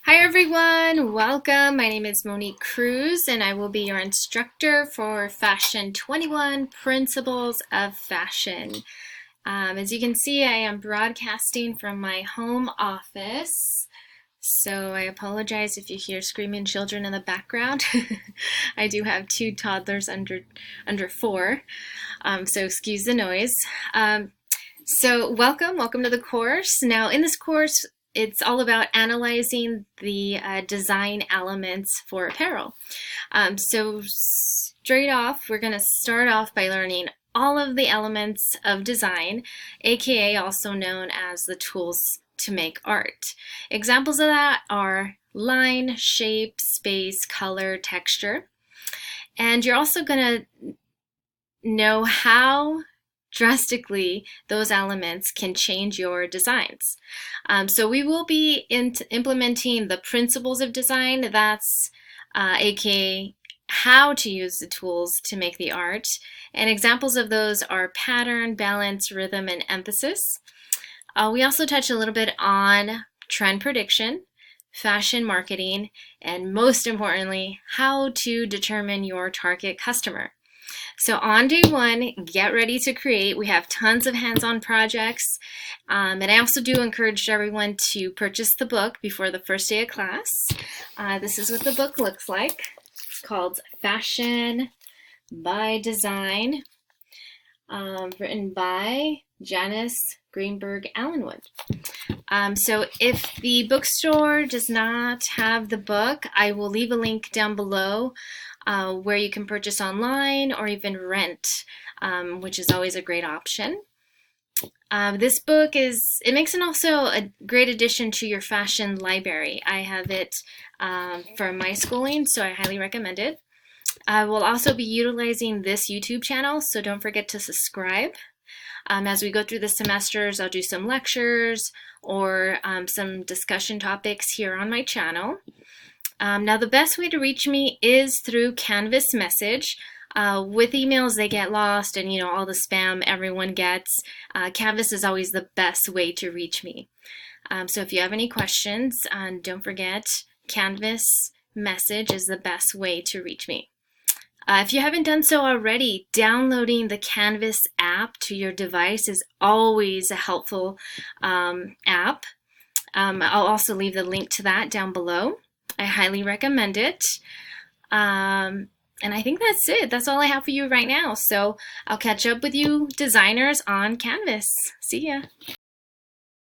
Hi everyone, welcome. My name is Monique Cruz and I will be your instructor for Fashion 21 Principles of Fashion. As you can see, I am broadcasting from my home office, so I apologize if you hear screaming children in the background. I do have two toddlers under 4, so excuse the noise. So welcome to the course. Now in this course, it's all about analyzing the design elements for apparel. So straight off, we're going to start off by learning all of the elements of design, aka also known as the tools to make art. Examples of that are line, shape, space, color, texture. And you're also going to know how drastically those elements can change your designs. So we will be implementing the principles of design. That's aka how to use the tools to make the art. And examples of those are pattern, balance, rhythm, and emphasis. We also touch a little bit on trend prediction, fashion marketing, and most importantly, how to determine your target customer. So on day 1, get ready to create. We have tons of hands-on projects. And I also do encourage everyone to purchase the book before the first day of class. This is what the book looks like. It's called Fashion by Design, written by Janice Greenberg Allenwood. So if the bookstore does not have the book, I will leave a link down below where you can purchase online or even rent, which is always a great option. This book makes it also a great addition to your fashion library. I have it for my schooling, so I highly recommend it. I will also be utilizing this YouTube channel, so don't forget to subscribe. As we go through the semesters, I'll do some lectures or some discussion topics here on my channel. Now, the best way to reach me is through Canvas message. With emails, they get lost and, all the spam everyone gets. Canvas is always the best way to reach me. So if you have any questions, don't forget Canvas message is the best way to reach me. If you haven't done so already, downloading the Canvas app to your device is always a helpful app. I'll also leave the link to that down below. I highly recommend it. And I think that's it. That's all I have for you right now. So I'll catch up with you designers on Canvas. See ya.